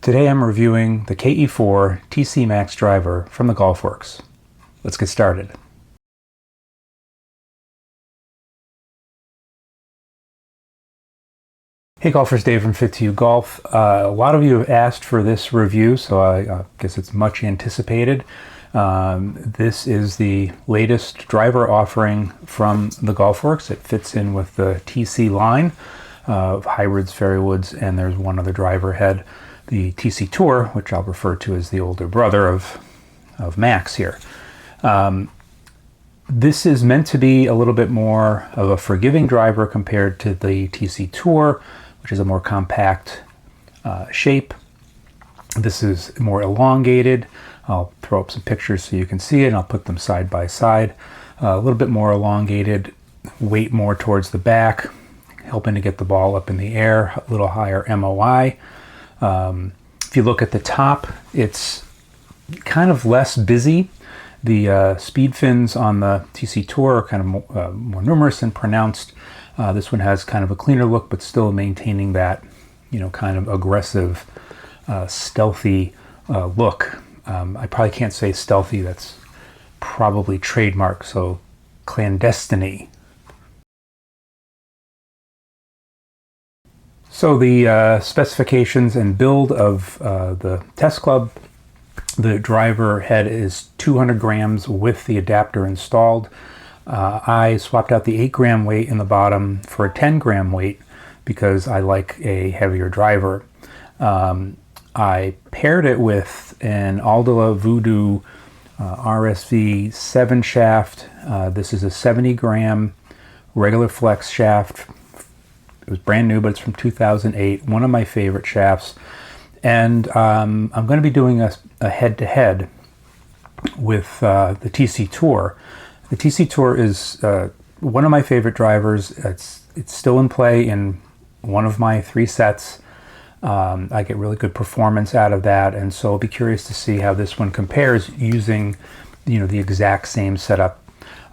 Today I'm reviewing the KE4 TC Max driver from the Golfworks. Let's get started. Hey golfers, Dave from Fit2U Golf. A lot of you have asked for this review, so I guess it's much anticipated. This is the latest driver offering from the Golfworks. It fits in with the TC line of hybrids, fairwoods, and there's one other driver head, the TC Tour, which I'll refer to as the older brother of Max here. This is meant to be a little bit more of a forgiving driver compared to the TC Tour, which is a more compact shape. This is more elongated. I'll throw up some pictures so you can see it, and I'll put them side by side. A little bit more elongated, weight more towards the back, helping to get the ball up in the air, a little higher MOI. If you look at the top, it's kind of less busy. The speed fins on the TC Tour are kind of more numerous and pronounced. This one has kind of a cleaner look, but still maintaining that, kind of aggressive, stealthy look. I probably can't say stealthy, that's probably trademark, so clandestiny. So the specifications and build of the test club, the driver head is 200 grams with the adapter installed. I swapped out the 8-gram weight in the bottom for a 10-gram weight because I like a heavier driver. I paired it with an Aldila Voodoo RSV 7 shaft. This is a 70-gram regular flex shaft. It was brand new, but it's from 2008, one of my favorite shafts. And I'm going to be doing a head-to-head with the TC Tour. The TC Tour is one of my favorite drivers. It's still in play in one of my 3 sets. I get really good performance out of that, and so I'll be curious to see how this one compares using the exact same setup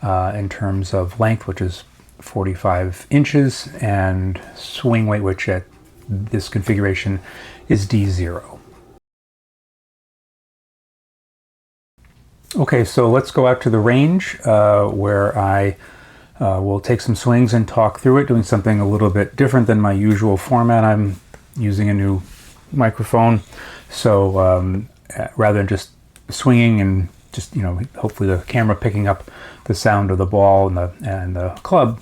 in terms of length, which is 45 inches, and swing weight, which at this configuration is D0. Okay, so let's go out to the range where I will take some swings and talk through it, doing something a little bit different than my usual format. I'm using a new microphone, so rather than just swinging and just hopefully the camera picking up the sound of the ball and the club,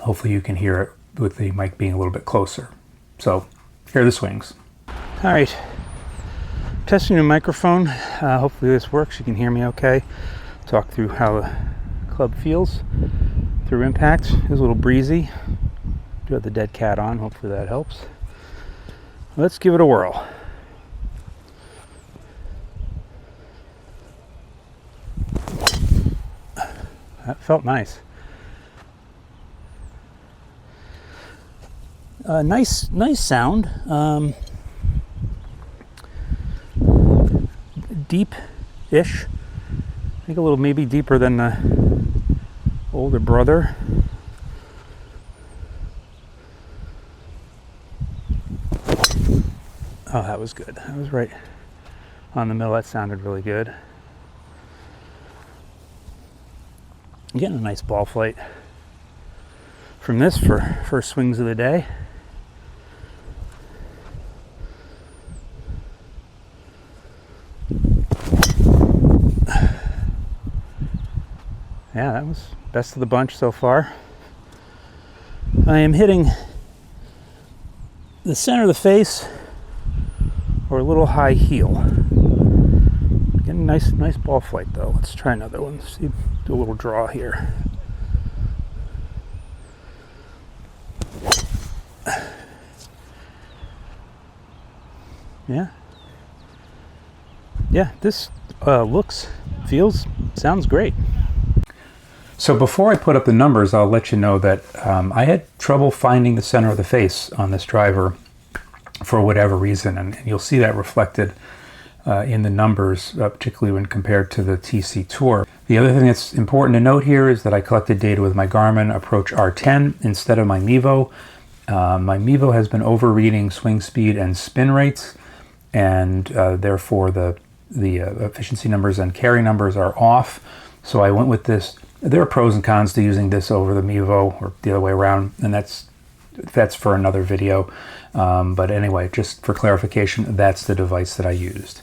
hopefully you can hear it with the mic being a little bit closer. So here are the swings. All right, testing the microphone. Hopefully this works. You can hear me okay. Talk through how the club feels through impact. It was a little breezy. Do have the dead cat on. Hopefully that helps. Let's give it a whirl. That felt nice. Nice sound. Deep-ish. I think a little maybe deeper than the older brother. Oh, that was good. That was right on the middle. That sounded really good. I'm getting a nice ball flight from this for first swings of the day. Yeah, that was best of the bunch so far. I am hitting the center of the face or a little high heel. Getting nice ball flight though. Let's try another one. See, do a little draw here. Yeah, this looks, feels, sounds great. So before I put up the numbers, I'll let you know that I had trouble finding the center of the face on this driver for whatever reason, and you'll see that reflected in the numbers, particularly when compared to the TC Tour. The other thing that's important to note here is that I collected data with my Garmin Approach R10 instead of my Mevo. My Mevo has been overreading swing speed and spin rates, and therefore the efficiency numbers and carry numbers are off. So I went with this. There are pros and cons to using this over the Mevo or the other way around, and that's for another video. But anyway, just for clarification, that's the device that I used.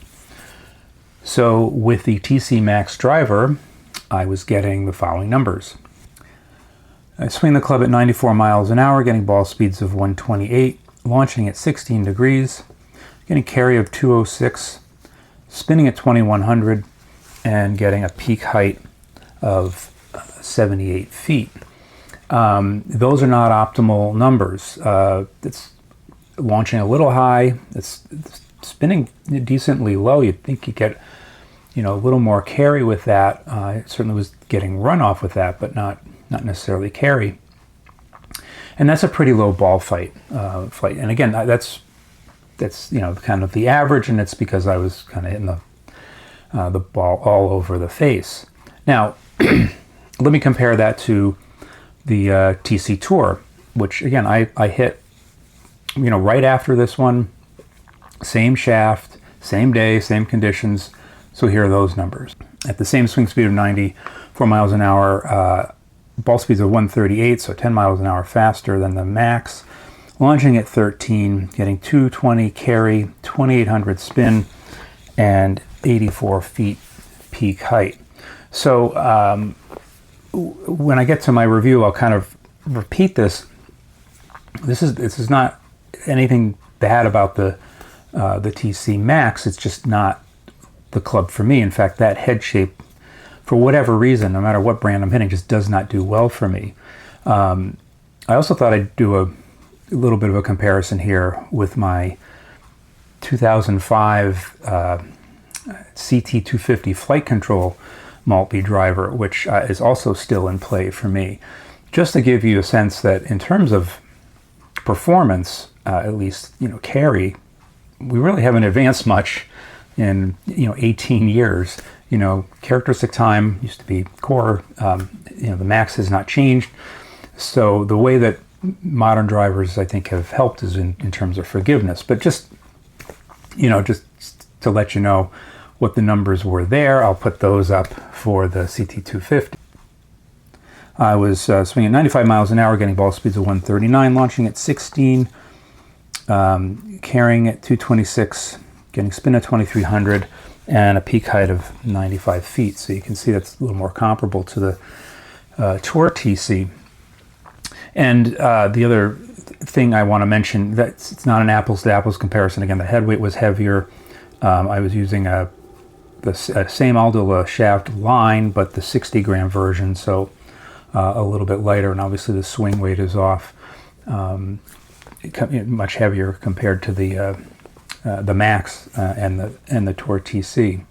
So with the TC Max driver, I was getting the following numbers. I swing the club at 94 miles an hour, getting ball speeds of 128, launching at 16 degrees, getting carry of 206, spinning at 2100, and getting a peak height of 78 feet. Those are not optimal numbers. It's launching a little high. It's spinning decently low. You'd think you get, a little more carry with that. I certainly was getting runoff with that, but not necessarily carry. And that's a pretty low ball flight. And again, that's kind of the average, and it's because I was kind of hitting the ball all over the face. Now, let me compare that to the TC Tour, which again I hit, right after this one, same shaft, same day, same conditions. So here are those numbers. At the same swing speed of 94 miles an hour, ball speeds of 138, so 10 miles an hour faster than the max. Launching at 13, getting 220 carry, 2800 spin, and 84 feet peak height. So when I get to my review, I'll kind of repeat this. This is not anything bad about the TC Max. It's just not the club for me. In fact, that head shape, for whatever reason, no matter what brand I'm hitting, just does not do well for me. I also thought I'd do a little bit of a comparison here with my 2005 CT250 flight control Maltby driver, which is also still in play for me. Just to give you a sense that in terms of performance, at least, carry, we really haven't advanced much in, 18 years. Characteristic time used to be core, the max has not changed. So the way that modern drivers, I think, have helped is in terms of forgiveness. But just to let you know what the numbers were there, I'll put those up for the CT250. I was swinging 95 miles an hour, getting ball speeds of 139, launching at 16, carrying at 226, getting spin at 2300, and a peak height of 95 feet. So you can see that's a little more comparable to the Tour TC. And the other thing I want to mention, that it's not an apples to apples comparison. Again, the head weight was heavier. I was using the same Aldila shaft line, but the 60 gram version, so a little bit lighter, and obviously the swing weight is off, much heavier compared to the Max and the Tour TC.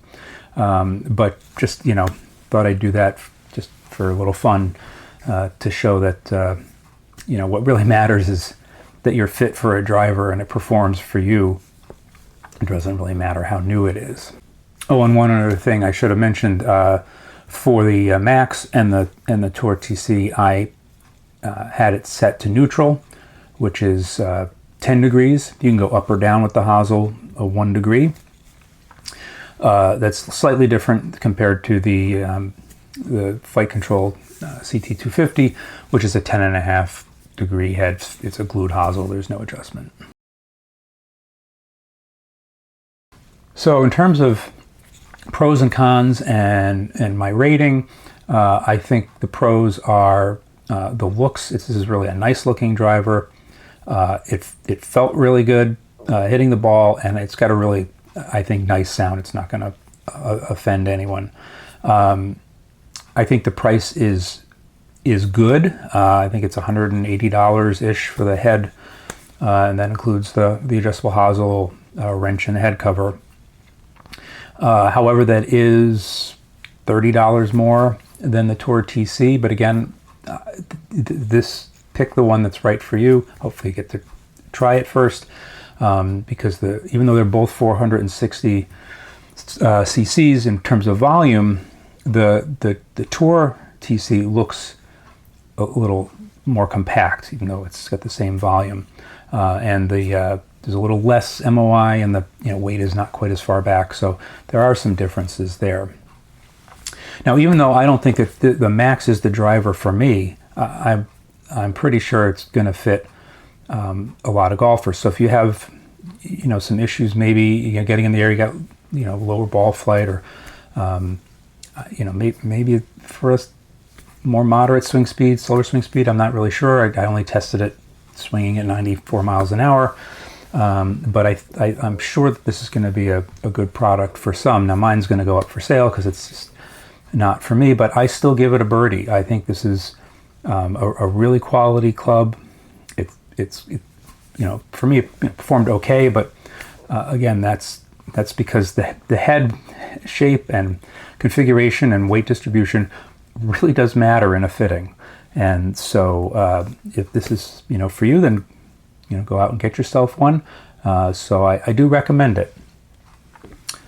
But just thought I'd do that just for a little fun, to show that what really matters is that you're fit for a driver and it performs for you. It doesn't really matter how new it is. Oh, and one other thing I should have mentioned, for the Max and the Tour TC, I had it set to neutral, which is 10 degrees. You can go up or down with the hosel, 1 degree. That's slightly different compared to the flight control CT250, which is a 10.5 degree head. It's a glued hosel. There's no adjustment. So in terms of pros and cons and my rating, I think the pros are the looks. This is really a nice looking driver. It felt really good hitting the ball, and it's got a really, I think, nice sound. It's not going to offend anyone. I think the price is good. I think it's $180-ish for the head, and that includes the adjustable hosel, wrench, and head cover. However, that is $30 more than the Tour TC. But again, pick the one that's right for you. Hopefully you get to try it first, because even though they're both 460 cc's in terms of volume, the Tour TC looks a little more compact, even though it's got the same volume. And the there's a little less MOI, and the weight is not quite as far back. So there are some differences there. Now, even though I don't think that the Max is the driver for me, I'm pretty sure it's going to fit a lot of golfers. So if you have some issues, maybe getting in the air, you got lower ball flight, or maybe for us more moderate swing speed, slower swing speed. I'm not really sure. I only tested it swinging at 94 miles an hour, but I'm sure that this is going to be a good product for some. Now mine's going to go up for sale because it's just not for me, but I still give it a birdie. I think this is a really quality club. It's for me it performed okay, but again, that's because the head shape and configuration and weight distribution really does matter in a fitting. And so if this is for you, then go out and get yourself one. So I do recommend it.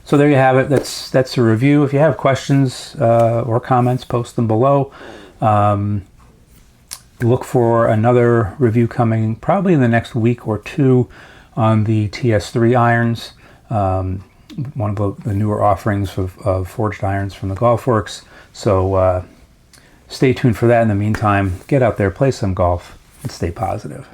So there you have it. That's a review. If you have questions or comments, post them below. Look for another review coming probably in the next week or two on the TS3 irons, one of the newer offerings of forged irons from the Golfworks. So stay tuned for that. In the meantime, get out there, play some golf, and stay positive.